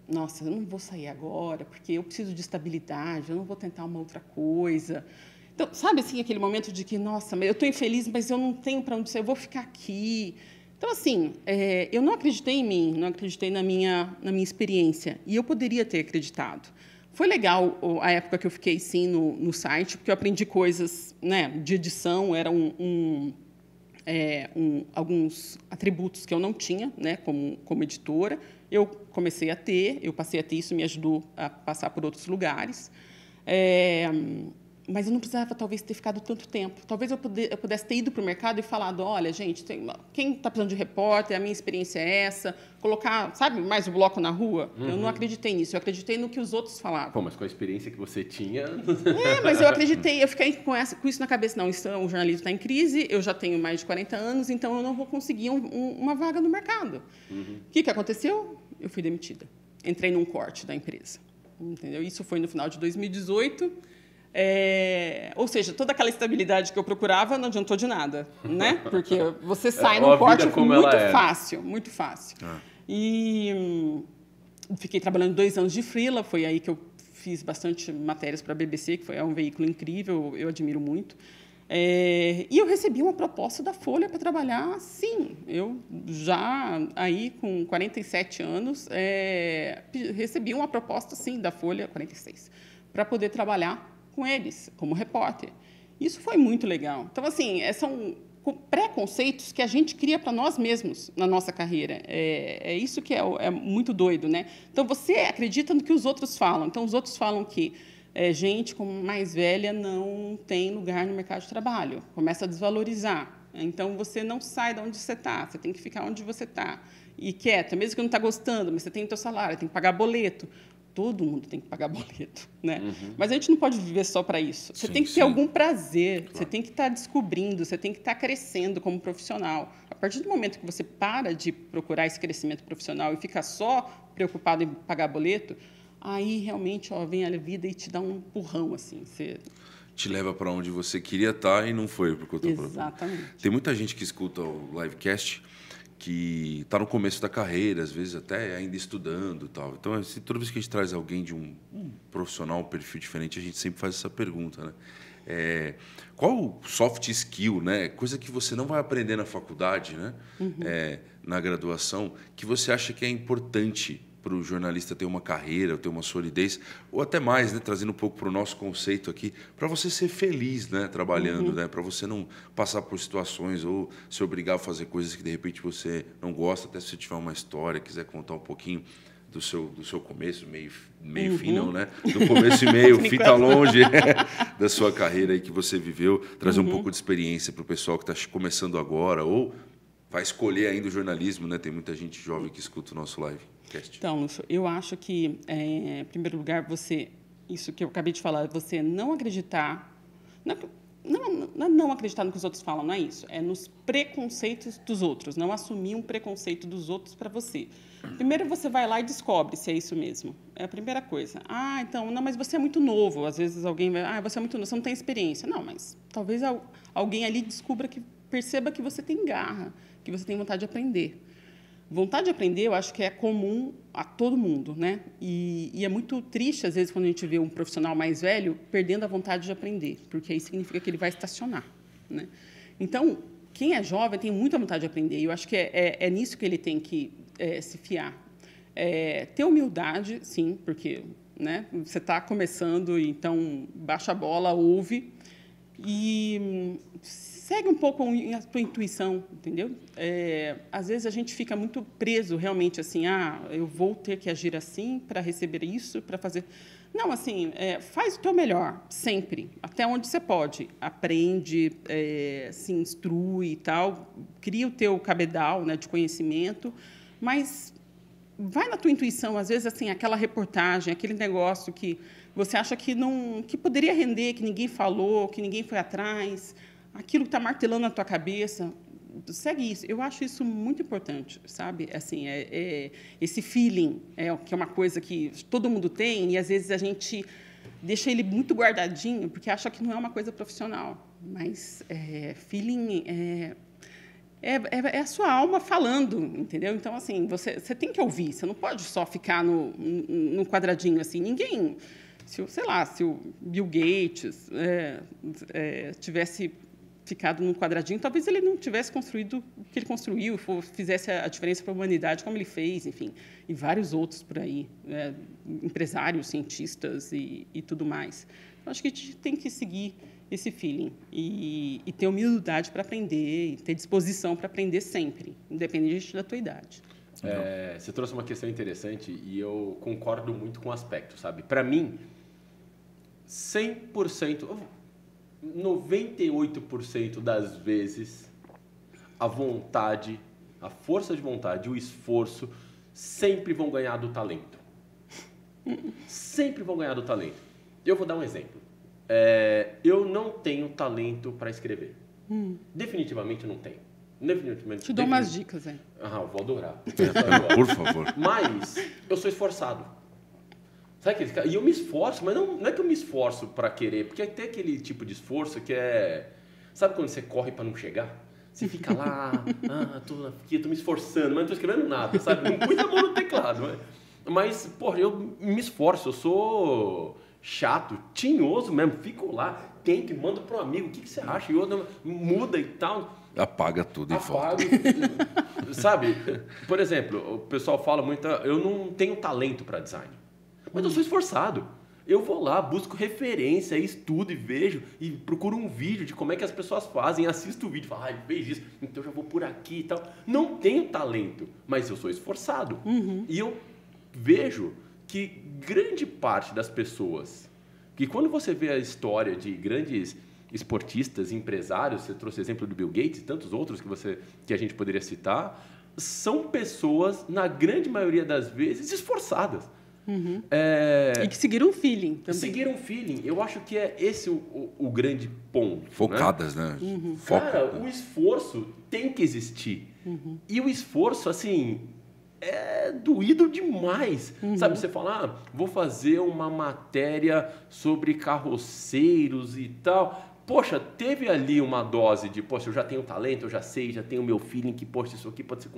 S3: Nossa, eu não vou sair agora, porque eu preciso de estabilidade, eu não vou tentar uma outra coisa. Então, sabe assim, aquele momento de que, nossa, eu estou infeliz, mas eu não tenho para onde sair, eu vou ficar aqui. Então, assim, eu não acreditei em mim, não acreditei na minha experiência. E eu poderia ter acreditado. Foi legal a época que eu fiquei, sim, no site, porque eu aprendi coisas, né, de edição, eram alguns atributos que eu não tinha, né, como editora. Eu comecei a ter, eu passei a ter, isso me ajudou a passar por outros lugares. Mas eu não precisava, talvez, ter ficado tanto tempo. Talvez eu pudesse ter ido para o mercado e falado, olha, gente, quem está precisando de repórter, a minha experiência é essa, colocar, sabe, mais o bloco na rua. Eu não acreditei nisso, eu acreditei no que os outros falavam.
S1: Pô, mas com a experiência que você tinha...
S3: Mas eu acreditei, eu fiquei com isso na cabeça. Não, o jornalismo está em crise, eu já tenho mais de 40 anos, então eu não vou conseguir uma vaga no mercado. O que aconteceu? Eu fui demitida. Entrei num corte da empresa. Entendeu? Isso foi no final de 2018... ou seja, toda aquela estabilidade que eu procurava não adiantou de nada, né? Porque você sai num corte muito fácil. E fiquei trabalhando 2 anos de freela, foi aí que eu fiz bastante matérias para a BBC, que é um veículo incrível, eu admiro muito. E eu recebi uma proposta da Folha para trabalhar, sim. Eu já, aí, com 47 anos, recebi uma proposta, sim, da Folha, 46, para poder trabalhar com eles, como repórter. Isso foi muito legal. Então, assim, são preconceitos que a gente cria para nós mesmos na nossa carreira. Isso que é muito doido, né? Então, você acredita no que os outros falam. Então, os outros falam que gente como mais velha não tem lugar no mercado de trabalho. Começa a desvalorizar. Então, você não sai de onde você está. Você tem que ficar onde você está. E quieta, mesmo que não está gostando, mas você tem o seu salário, tem que pagar boleto. Todo mundo tem que pagar boleto, né? Mas a gente não pode viver só para isso. Você tem que ter algum prazer, claro. Você tem que estar descobrindo, você tem que estar crescendo como profissional. A partir do momento que você para de procurar esse crescimento profissional e fica só preocupado em pagar boleto, aí realmente vem a vida e te dá um empurrão, assim. Você
S2: te leva para onde você queria estar e não foi por conta própria.
S3: Exatamente.
S2: Tem muita gente que escuta o livecast que está no começo da carreira, às vezes até ainda estudando e tal. Então, assim, toda vez que a gente traz alguém de um profissional, um perfil diferente, a gente sempre faz essa pergunta, né? Qual o soft skill, né? Coisa que você não vai aprender na faculdade, né? Na graduação, que você acha que é importante para o jornalista ter uma carreira, ter uma solidez, ou até mais, né, trazendo um pouco para o nosso conceito aqui, para você ser feliz, né, trabalhando, né, para você não passar por situações ou se obrigar a fazer coisas que de repente você não gosta, até se você tiver uma história, quiser contar um pouquinho do seu começo, meio fim não, né? Do começo e meio, fim tá longe da sua carreira aí que você viveu, trazer um pouco de experiência para o pessoal que está começando agora ou vai escolher ainda o jornalismo, né? Tem muita gente jovem que escuta o nosso livecast.
S3: Então, Lúcio, eu acho que, em primeiro lugar, isso que eu acabei de falar, você não acreditar, não acreditar no que os outros falam, não é isso. É nos preconceitos dos outros, não assumir um preconceito dos outros para você. Primeiro você vai lá e descobre se é isso mesmo. É a primeira coisa. Então, não, mas você é muito novo. Às vezes alguém vai, você é muito novo, você não tem experiência. Não, mas talvez alguém ali perceba que você tem garra, que você tem vontade de aprender. Vontade de aprender, eu acho que é comum a todo mundo, né? E é muito triste, às vezes, quando a gente vê um profissional mais velho perdendo a vontade de aprender, porque aí significa que ele vai estacionar, né? Então, quem é jovem tem muita vontade de aprender, e eu acho que é nisso que ele tem que se fiar. Ter humildade, sim, porque, né, você está começando, então baixa a bola, ouve e segue um pouco a tua intuição, entendeu? Às vezes a gente fica muito preso realmente assim, eu vou ter que agir assim para receber isso, para fazer... Não, assim, faz o teu melhor, sempre, até onde você pode. Aprende, se instrui e tal, cria o teu cabedal, né, de conhecimento, mas vai na tua intuição. Às vezes, assim, aquela reportagem, aquele negócio que você acha que poderia render, que ninguém falou, que ninguém foi atrás, aquilo que está martelando na tua cabeça, segue isso. Eu acho isso muito importante, sabe? Assim, esse feeling, que é uma coisa que todo mundo tem, e às vezes a gente deixa ele muito guardadinho, porque acha que não é uma coisa profissional. Mas feeling é a sua alma falando, entendeu? Então, assim, você tem que ouvir, você não pode só ficar no quadradinho, assim. Ninguém... Se o Bill Gates tivesse ficado num quadradinho, talvez ele não tivesse construído o que ele construiu, fizesse a diferença para a humanidade como ele fez, enfim, e vários outros por aí, empresários, cientistas e tudo mais. Então, acho que a gente tem que seguir esse feeling e ter humildade para aprender, e ter disposição para aprender sempre, independente da tua idade.
S1: Você trouxe uma questão interessante e eu concordo muito com o aspecto, sabe? Para mim, 100%, 98% das vezes, a vontade, a força de vontade, o esforço, sempre vão ganhar do talento. Sempre vão ganhar do talento. Eu vou dar um exemplo. Eu não tenho talento para escrever. Definitivamente não tenho.
S3: Te dou umas dicas,
S1: eu vou adorar.
S2: Por favor.
S1: Mas eu sou esforçado. Sabe aquele cara? E eu me esforço, mas não é que eu me esforço para querer, porque tem aquele tipo de esforço que sabe quando você corre para não chegar? Você fica lá, tô me esforçando, mas não tô escrevendo nada, sabe? Não pus a mão no teclado. Mas, porra, eu me esforço, eu sou chato, tinhoso mesmo, fico lá, tento e mando para um amigo, o que você acha? E outro muda e tal.
S2: Apaga tudo e volta.
S1: Sabe? Por exemplo, o pessoal fala muito, eu não tenho talento para design, mas eu sou esforçado. Eu vou lá, busco referência, estudo e vejo, e procuro um vídeo de como é que as pessoas fazem, assisto o vídeo, falo, ele fez isso, então eu já vou por aqui e tal. Não tenho talento, mas eu sou esforçado. E eu vejo que grande parte das pessoas, que quando você vê a história de grandes esportistas, empresários, você trouxe o exemplo do Bill Gates e tantos outros que a gente poderia citar, são pessoas, na grande maioria das vezes, esforçadas.
S3: E que seguiram um feeling também.
S1: Seguiram um feeling. Eu acho que é esse o grande ponto.
S2: Focadas, né?
S1: Cara, o esforço tem que existir. E o esforço, assim, é doído demais. Sabe, você fala, vou fazer uma matéria sobre carroceiros e tal. Poxa, teve ali uma dose de, poxa, eu já tenho talento, eu já sei, já tenho meu feeling que, poxa, isso aqui pode ser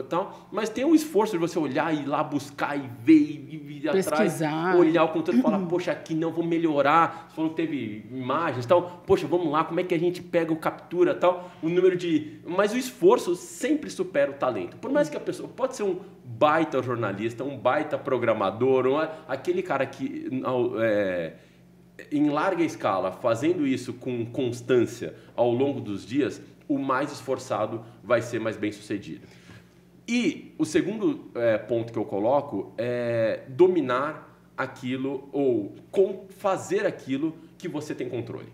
S1: tal, mas tem um esforço de você olhar e ir lá buscar e ver e ir atrás, olhar o conteúdo e falar, poxa, aqui não, vou melhorar. Você falou que teve imagens e tal, poxa, vamos lá, como é que a gente pega o captura tal, o número de... Mas o esforço sempre supera o talento. Por mais que a pessoa pode ser um baita jornalista, um baita programador, aquele cara que em larga escala, fazendo isso com constância ao longo dos dias, o mais esforçado vai ser mais bem sucedido. E o segundo ponto que eu coloco é dominar aquilo ou fazer aquilo que você tem controle.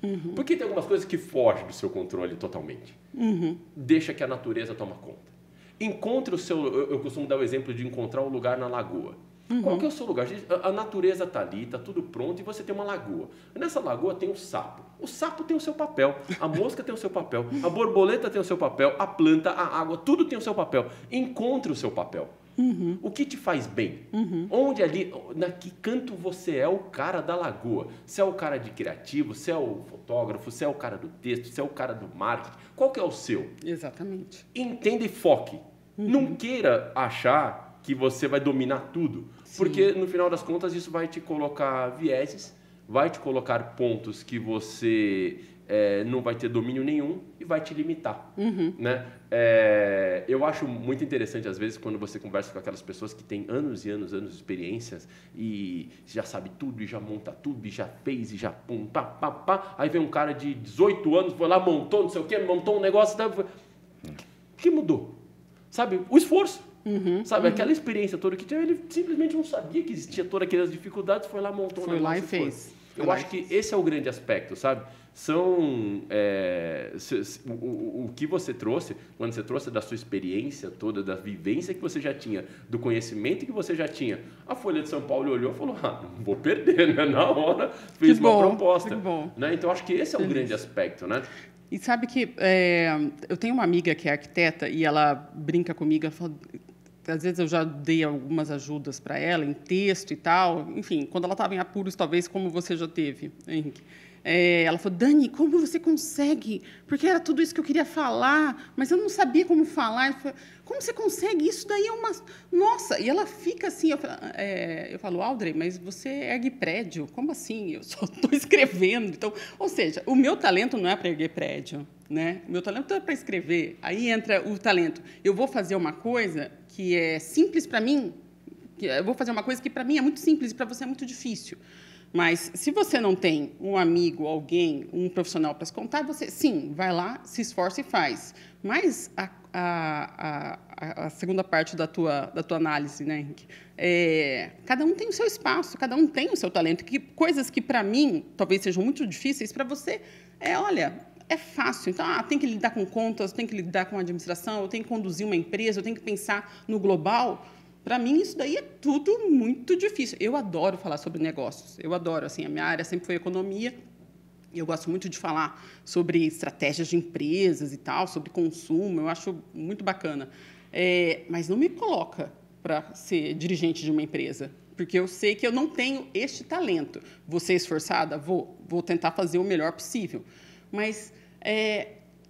S1: Uhum. Porque tem algumas coisas que fogem do seu controle totalmente. Uhum. Deixa que a natureza toma conta. Encontre o seu... Eu costumo dar o exemplo de encontrar um lugar na lagoa. Uhum. Qual que é o seu lugar? A natureza está ali, está tudo pronto e você tem uma lagoa. Nessa lagoa tem um sapo. O sapo tem o seu papel, a mosca tem o seu papel, a borboleta tem o seu papel, a planta, a água, tudo tem o seu papel. Encontre o seu papel. Uhum. O que te faz bem? Uhum. Onde ali, na que canto você é o cara da lagoa? Se é o cara de criativo, se é o fotógrafo, se é o cara do texto, se é o cara do marketing, qual que é o seu?
S3: Exatamente.
S1: Entenda e foque. Uhum. Não queira achar que você vai dominar tudo. Sim. Porque no final das contas isso vai te colocar vieses, vai te colocar pontos que você não vai ter domínio nenhum e vai te limitar. Uhum. Né? Eu acho muito interessante, às vezes, quando você conversa com aquelas pessoas que têm anos e anos de experiências e já sabe tudo, e já monta tudo, e já fez, e já pum, pá, pá, pá. Aí vem um cara de 18 anos, foi lá, montou, não sei o quê, montou um negócio. O que mudou? Sabe? O esforço. Uhum, sabe? Uhum. Aquela experiência toda que tinha, ele simplesmente não sabia que existia todas aquelas dificuldades, foi lá, montou um negócio.
S3: Foi lá e fez.
S1: Eu acho que esse é o grande aspecto, sabe? São o que você trouxe, quando você trouxe da sua experiência toda, da vivência que você já tinha, do conhecimento que você já tinha. A Folha de São Paulo olhou e falou, não vou perder, né? Na hora fez uma proposta. Que bom. Né? Então, acho que esse é o grande aspecto, né?
S3: E sabe que eu tenho uma amiga que é arquiteta e ela brinca comigo, ela fala, às vezes eu já dei algumas ajudas para ela em texto e tal, enfim, quando ela estava em apuros, talvez como você já teve, Henrique. Ela falou, Dani, como você consegue? Porque era tudo isso que eu queria falar, mas eu não sabia como falar. Falei, como você consegue? Isso daí é uma... Nossa! E ela fica assim, eu falo, Audrey, mas você ergue prédio? Como assim? Eu só estou escrevendo. Então, ou seja, o meu talento não é para erguer prédio, né? O meu talento é para escrever. Aí entra o talento. Eu vou fazer uma coisa que é simples para mim, eu vou fazer uma coisa que para mim é muito simples e para você é muito difícil. Mas, se você não tem um amigo, alguém, um profissional para se contar, você, sim, vai lá, se esforça e faz. Mas a segunda parte da tua análise, né, Henrique? Cada um tem o seu espaço, cada um tem o seu talento. Coisas que, para mim, talvez sejam muito difíceis, para você, olha, é fácil. Então, tem que lidar com contas, tem que lidar com administração, eu tenho que conduzir uma empresa, eu tenho que pensar no global. Para mim, isso daí é tudo muito difícil. Eu adoro falar sobre negócios. Eu adoro. Assim, a minha área sempre foi economia. Eu gosto muito de falar sobre estratégias de empresas e tal, sobre consumo. Eu acho muito bacana. Mas não me coloca para ser dirigente de uma empresa, porque eu sei que eu não tenho este talento. Vou ser esforçada? Vou tentar fazer o melhor possível. Mas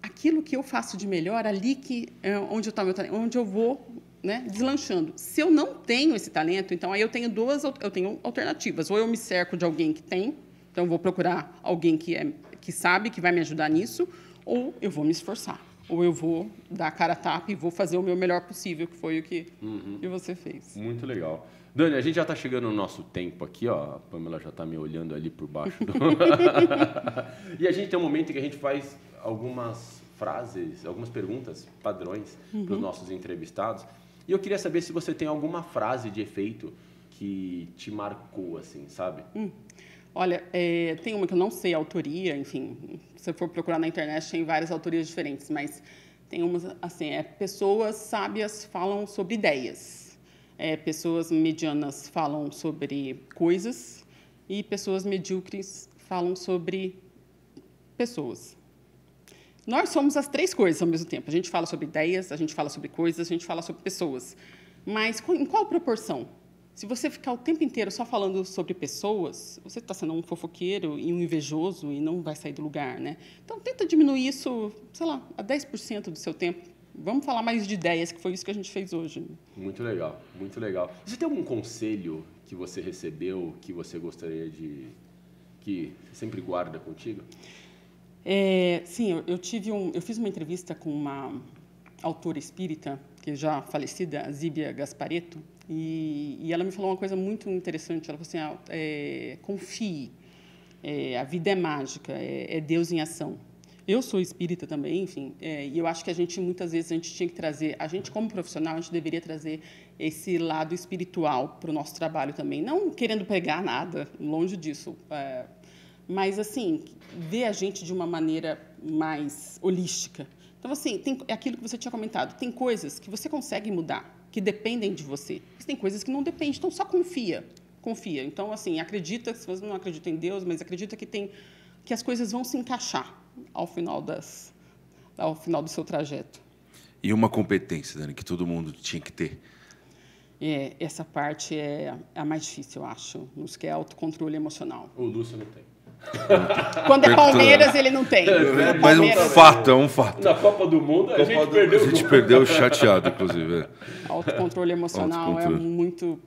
S3: aquilo que eu faço de melhor, ali que onde está o meu talento, onde eu vou... Né, deslanchando. Se eu não tenho esse talento, então aí eu tenho alternativas. Ou eu me cerco de alguém que tem, então eu vou procurar alguém que sabe, que vai me ajudar nisso, ou eu vou me esforçar. Ou eu vou dar a cara a tapa e vou fazer o meu melhor possível, que foi o que você fez.
S1: Muito legal. Dani, a gente já está chegando no nosso tempo aqui, ó. A Pamela já está me olhando ali por baixo. E a gente tem um momento em que a gente faz algumas frases, algumas perguntas padrões para os nossos entrevistados. E eu queria saber se você tem alguma frase de efeito que te marcou, assim, sabe?
S3: Olha, tem uma que eu não sei a autoria, enfim, se você for procurar na internet, tem várias autorias diferentes, mas tem umas, assim, pessoas sábias falam sobre ideias, pessoas medianas falam sobre coisas e pessoas medíocres falam sobre pessoas. Nós somos as três coisas ao mesmo tempo. A gente fala sobre ideias, a gente fala sobre coisas, a gente fala sobre pessoas. Mas em qual proporção? Se você ficar o tempo inteiro só falando sobre pessoas, você está sendo um fofoqueiro e um invejoso e não vai sair do lugar, né? Então, tenta diminuir isso, sei lá, a 10% do seu tempo. vamos falar mais de ideias, que foi isso que a gente fez hoje.
S1: Muito legal, muito legal. Você tem algum conselho que você recebeu, que você gostaria que você sempre guarda contigo?
S3: Sim, eu fiz uma entrevista com uma autora espírita, que é já falecida, a Zíbia Gasparetto, e ela me falou uma coisa muito interessante. Ela falou assim, confie, a vida é mágica, é Deus em ação. Eu sou espírita também, enfim, e eu acho que muitas vezes, a gente tinha que trazer, a gente como profissional, a gente deveria trazer esse lado espiritual para o nosso trabalho também, não querendo pregar nada, longe disso, mas, assim, ver a gente de uma maneira mais holística. Então, assim, é aquilo que você tinha comentado, tem coisas que você consegue mudar, que dependem de você, mas tem coisas que não dependem, então só confia. Então, assim, acredita, se você não acredita em Deus, mas acredita que as coisas vão se encaixar ao final do seu trajeto.
S2: E uma competência, Dani, que todo mundo tinha que ter?
S3: Essa parte é a mais difícil, eu acho, que é autocontrole emocional.
S1: O Lúcio não tem.
S3: Quando é Palmeiras, ele não tem.
S2: Mas é um fato.
S1: Na Copa do Mundo, a gente
S2: perdeu chateado, inclusive.
S3: Autocontrole emocional é muito...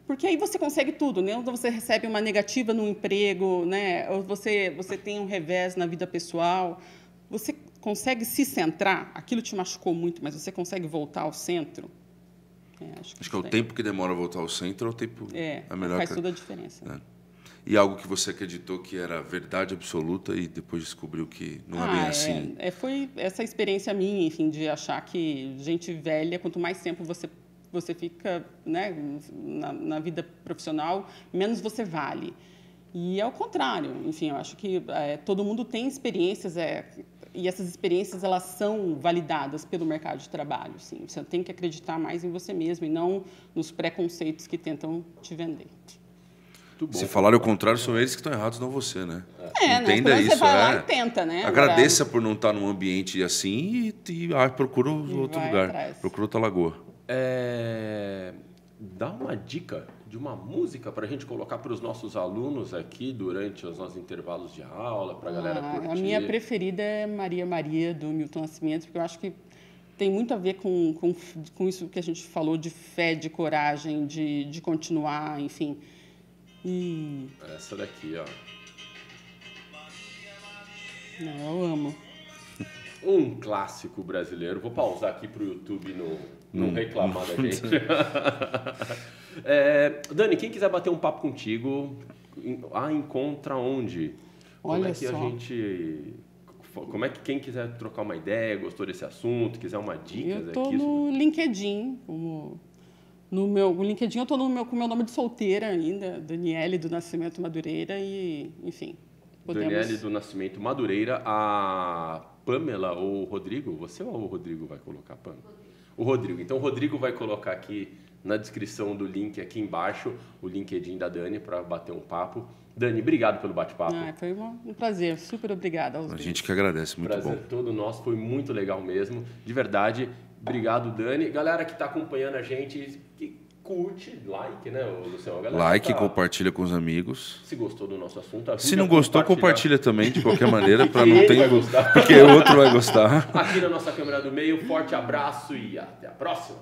S3: Porque aí você consegue tudo, né? Então, você recebe uma negativa no emprego, né? Ou você tem um revés na vida pessoal. Você consegue se centrar. Aquilo te machucou muito, mas você consegue voltar ao centro.
S2: Acho que é o tempo que demora a voltar ao centro é o tempo melhor.
S3: Faz toda a diferença.
S2: E algo que você acreditou que era verdade absoluta e depois descobriu que não é bem assim?
S3: Foi essa experiência minha, enfim, de achar que gente velha, quanto mais tempo você fica, né, na vida profissional, menos você vale. E é o contrário. Enfim, eu acho que todo mundo tem experiências, e essas experiências elas são validadas pelo mercado de trabalho. Sim. Você tem que acreditar mais em você mesmo e não nos preconceitos que tentam te vender.
S2: Se falarem o contrário, são eles que estão errados, não você, né? Entenda
S3: né?
S2: isso.
S3: Você vai lá e tenta, né?
S2: Agradeça por não estar num ambiente assim e procura outro lugar. Atrás. Procura outra lagoa.
S1: Dá uma dica de uma música para a gente colocar para os nossos alunos aqui durante os nossos intervalos de aula, para a galera curtir.
S3: A minha preferida é Maria Maria, do Milton Nascimento, porque eu acho que tem muito a ver com isso que a gente falou de fé, de coragem, de continuar, enfim.
S1: Essa daqui, ó.
S3: Eu amo.
S1: Um clássico brasileiro. Vou pausar aqui para o YouTube não reclamar da gente. Dani, quem quiser bater um papo contigo, encontra onde?
S3: Olha só.
S1: Como é que quem quiser trocar uma ideia, gostou desse assunto, quiser uma dica?
S3: Eu estou no LinkedIn, no meu LinkedIn eu estou com o meu nome de solteira ainda, Daniele do Nascimento Madureira, e, enfim,
S1: Daniele do Nascimento Madureira. A Pamela ou o Rodrigo, você ou o Rodrigo vai colocar, Pamela? O Rodrigo. Então, o Rodrigo vai colocar aqui na descrição do link, aqui embaixo, o LinkedIn da Dani para bater um papo. Dani, obrigado pelo bate-papo.
S3: Foi um prazer, super obrigada aos dois.
S2: A gente que agradece, muito bom.
S1: Prazer todo nosso, foi muito legal mesmo, de verdade. Obrigado, Dani. Galera que está acompanhando a gente, que curte, like, né, Luciano?
S2: Like, compartilha com os amigos.
S1: Se gostou do nosso assunto,
S2: se não gostou, compartilha também, de qualquer maneira, para não ter... Porque outro vai gostar.
S1: Aqui na nossa câmera do meio, forte abraço e até a próxima.